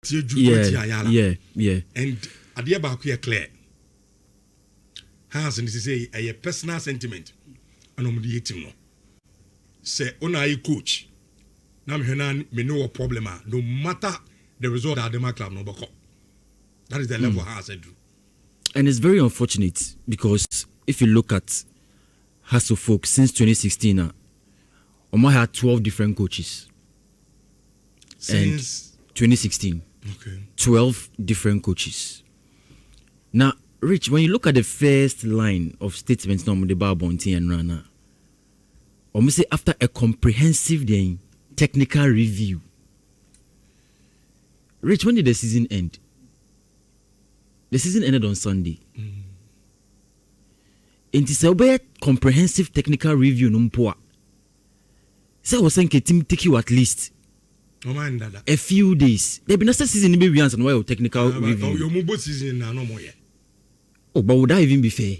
Yeah. And adeɛ baako yɛ clear. Has and this is a personal sentiment. And I'm the team no. Say on a coach. Now me know a problem. No matter the result at the club no bako. That is the level Has I do. And it's very unfortunate because if you look at Hasselfolk since 2016, Omar had 12 different coaches. Since 2016. Okay. 12 different coaches. Now, Rich, when you look at the first line of statements now the Bonti and Rana, almost say after a comprehensive technical review. Rich, when did the season end? The season ended on Sunday. And it's a comprehensive technical review numpoa. So I was saying team take you at least a few days. There be no season maybe we answer why technical review. Your mobile season no more yet. Oh, but would that even be fair?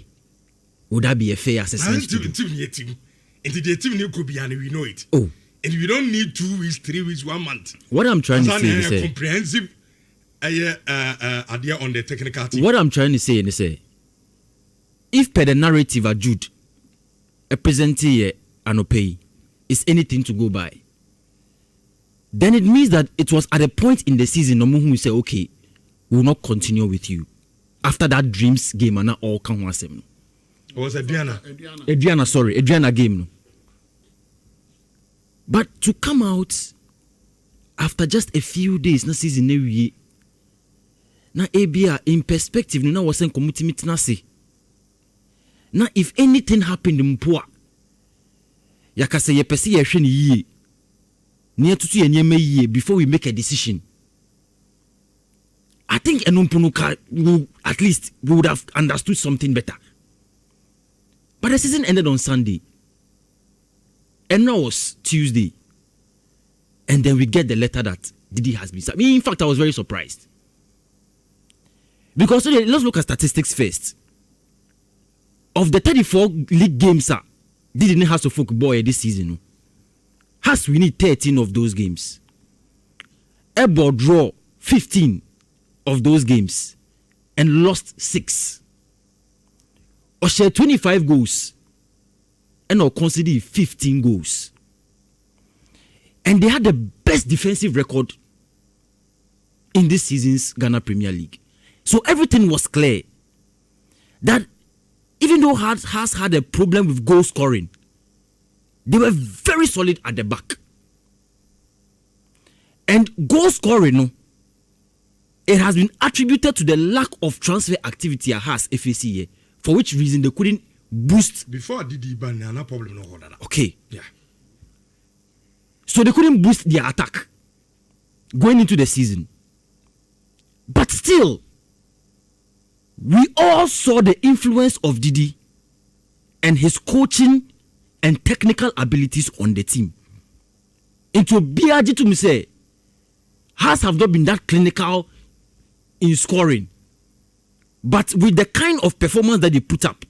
Would that be a fair assessment? Team. And the team new could be and we know it. Oh. And we don't need 2 weeks, 3 weeks, 1 month. What I'm trying to say is a comprehensive idea on the technical team. What I'm trying to say is if per the narrative a Jude a presentee anopay is anything to go by, then it means that it was at a point in the season no who say okay, we will not continue with you after that Dreams game and all can was him. Was Adriana game no. But to come out after just a few days na season we na ABA in perspective no na was saying community na say na if anything happened in Mpoa yakase ye pese ye hwe ne yie ne atutu ye nyema yie before we make a decision. I think Enumpunuka will at least we would have understood something better. But the season ended on Sunday. And now was Tuesday. And then we get the letter that Didi has been. In fact, I was very surprised. Because today, let's look at statistics first. Of the 34 league games, Didi didn't have to focus boy this season. Has we need 13 of those games. Ebo draw 15 of those games and lost 6. Or share 25 goals and or consider 15 goals. And they had the best defensive record in this season's Ghana Premier League. So everything was clear that even though Hearts has had a problem with goal scoring, they were very solid at the back. And goal scoring, it has been attributed to the lack of transfer activity at Hearts FAC, for which reason they couldn't boost. Before Didi ban, no problem no order. Okay. Yeah. So they couldn't boost their attack going into the season. But still, we all saw the influence of Didi and his coaching and technical abilities on the team. Into BRG to me say, Hearts have not been that clinical in scoring. But with the kind of performance that they put up,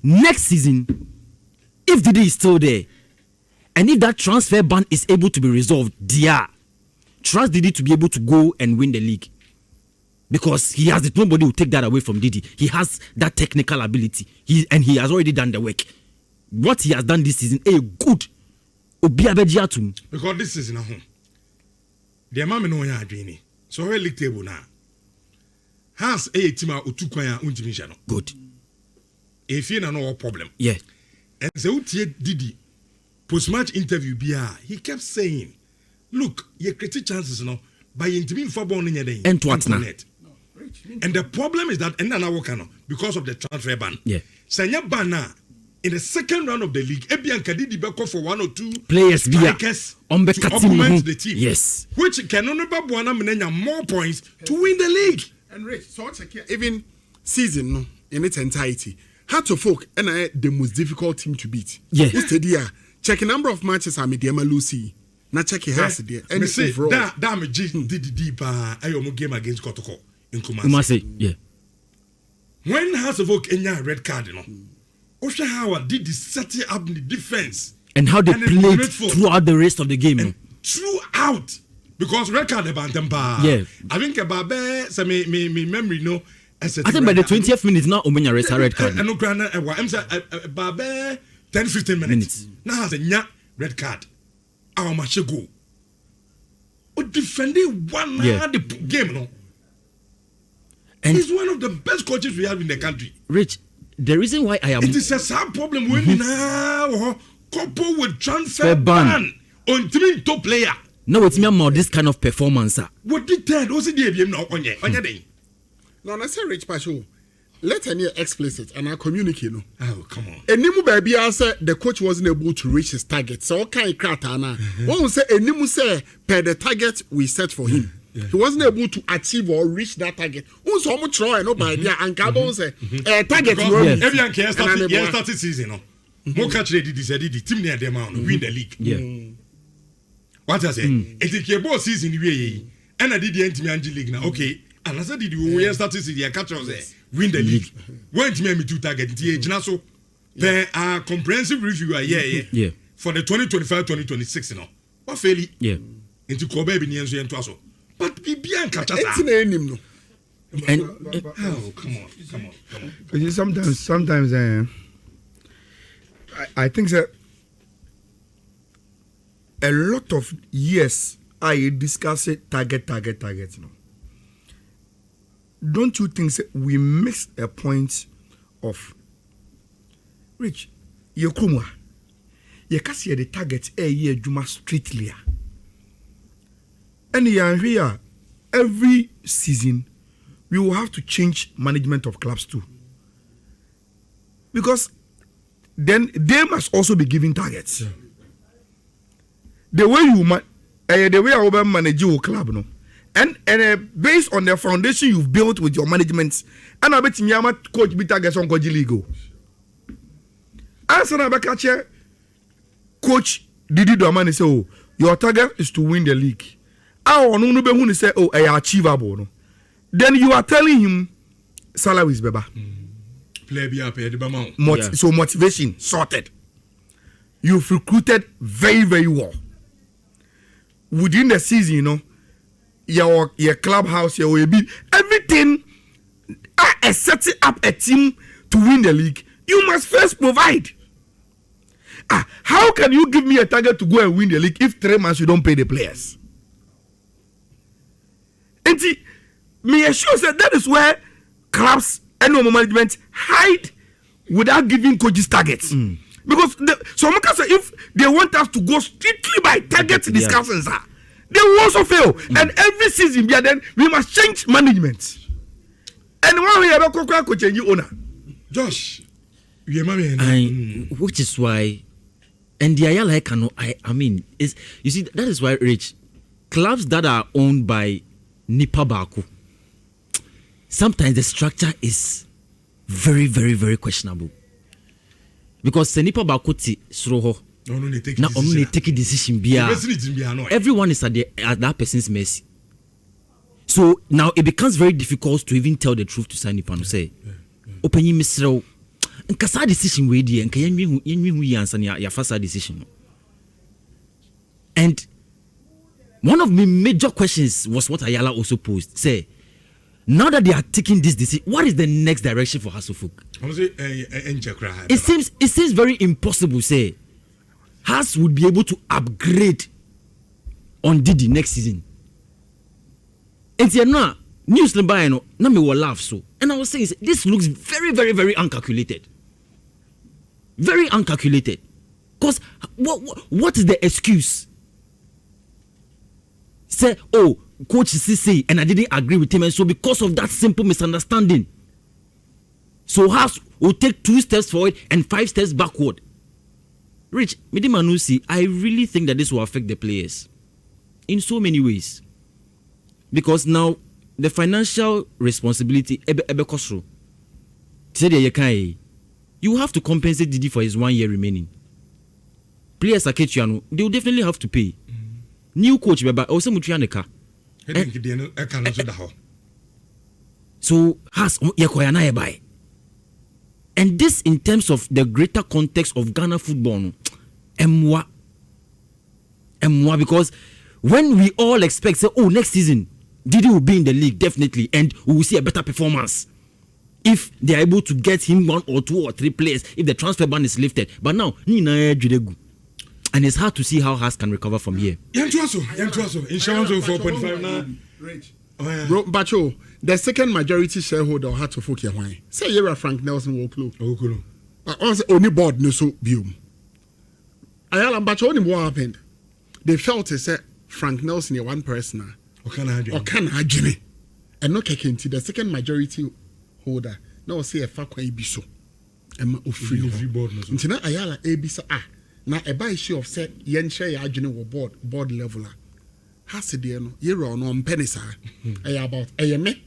next season, if Didi is still there, and if that transfer ban is able to be resolved, trust Didi to be able to go and win the league. Because he has it, nobody will take that away from Didi. He has that technical ability. He has already done the work. What he has done this season, good. Because this season, the amount no ya adwini. So we league table now. Has a team utukwan untimisha no. Good. If you no problem. Yeah. And so Didi post-match interview he kept saying, look, you create chances no by intimate football in your day. And what now? And the problem is that because of the transfer ban. Yeah. Sanya ban in the second round of the league, Ebian Kadidi Beko for 1 or 2 players strikers to augment the team. Yes. Which can only be more points to win the league. And Rich, so check here, even season in its entirety, Hearts of Folk and the most difficult team to beat. Yeah. Check a number of matches I made Lucy. Now check it has there. And say that me Didi I game against Kotoko in Kumasi. Yeah. When Hearts of Folk enya red card, Osha how Didi set up the defense and how they played throughout the rest of the game. And throughout because red card about them Yeah. I think about say me memory no. I think by the 20th minute now Omenya red card. No grana I'm say about 10-15 minutes. Now has a red card. Our match go. O defending one the game no. And he's one of the best coaches we have in the country. Rich, the reason why I am it is a sad problem when now couple with transfer ban on 3 top player. No, it's me about this kind of performance. What did that? Was it the no on day? No, I say Rich Pasho. Let any explicit and I communicate. No. Oh, come on. Enimu baby I said the coach wasn't able to reach his target. So okay, Kratana. One say Enimu say per the target we set for him. He wasn't able to achieve or reach that target. Who's how much try no by there and Cabo say target everyone can start season no. Mo catch Didi said the team near them win the league. Yeah. What I say? It is a ball season we and I did the Anti League now. Okay. And I said did you start season the catch us win the league. When me to target the so there are comprehensive review yeah. For the 2025-2026 you know. What fail it? Yeah. Into Kobe be near so so. But be bien catch us. And oh, come on. Sometimes I think that a lot of years I discuss it target you know. Don't you think that we miss a point of Rich Yokumwa you can see the target a year juma strictly and here every season we will have to change management of clubs too because then they must also be given targets. Yeah. The way you the way I manage your club, no, and based on the foundation you've built with your management, and I bet you coach be targets on Koji League. Answer na bakache coach Didi Domani say, oh, your target is to win the league. No be who say, oh, I achievable. No. Then you are telling him salary is beba. Play be up the So motivation sorted. You've recruited very, very well. Within the season, you know, your clubhouse, your OAB, everything setting up a team to win the league, you must first provide. How can you give me a target to go and win the league if 3 months you don't pay the players? And see, me assure that is where clubs and normal management hide without giving coaches targets. Because some say if they want us to go strictly by target discussions, they will also fail. And every season, then we must change management. And one way about coach and you owner. Josh, which is why, and the like I mean, is you see that is why Rich clubs that are owned by Nipa Baku. Sometimes the structure is very, very, very questionable. Because Senipa Bakuti Sroho now only take a decision. Everyone is at that person's mercy. So now it becomes very difficult to even tell the truth to Senipa and say, open your misro and Kasa decision ready and can you answer your first decision. And one of the major questions was what Ayala also posed. Say, now that they are taking this decision, what is the next direction for Hasselhoff? It seems very impossible. Say, Haas would be able to upgrade on Didi next season. And now news na me will laugh so. And I was saying this looks very, very, very uncalculated. Very uncalculated. Because what is the excuse? Say, oh, coach say, and I didn't agree with him, and so because of that simple misunderstanding, so Haas will take 2 steps forward and 5 steps backward. Rich, Midi Manusi, I really think that this will affect the players in so many ways, because now the financial responsibility you have to compensate Didi for his 1 year remaining. Players like Kechiano, they will definitely have to pay. New coach, also Mutrianeka. So has Yakoyana by. And this in terms of the greater context of Ghana football, because when we all expect, say, oh, next season, Didi will be in the league, definitely, and we will see a better performance if they are able to get him 1 or 2 or 3 players, if the transfer ban is lifted. But now, and it's hard to see how Hearts can recover from here. Insurance 4.5 now. Bro, Bacho, the second majority shareholder had to focus why. Say you're Frank Nelson will clue. Only board no so view. Ayala Bacho only what happened. They felt to say Frank Nelson is one person. Or can I Jimmy? And no kicking to the second majority holder. No say a fuck be so. Emma free board. Until Ayala Abisa now a by issue of set yen share ya board leveler. Has the no year on penny sir about me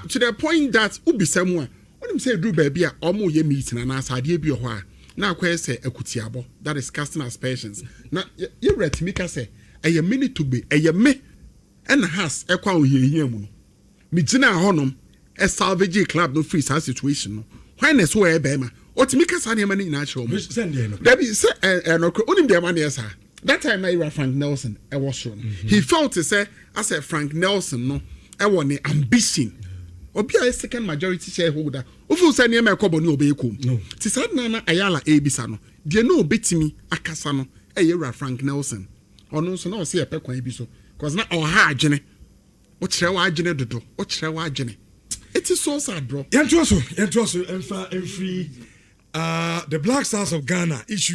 to the point that ubi somewhere when him say do baby omo ye meeting and as idea be a now quite say ekutiabo that is casting aspersions now you read me say a minute to be a me and has a kwa here me jina honum a salvage club no free situation no when is where bema what me kasa ne mani na show me there be say no only the money sir. That time I heard Frank Nelson, I was shown. He felt to say, I said Frank Nelson, no, I want the ambition. Or be a second majority shareholder. Ufu say near my kobo no be kum. No. Tisad nana ayala ebisano. Dia no beti me akasano. Heard Frank Nelson. Or no so no say a pekwa ebiso. Cause na or ha agene. What shall agene dodo? What shall agene? It is so sad, bro. Yantroso, and free. The Black Stars of Ghana issues.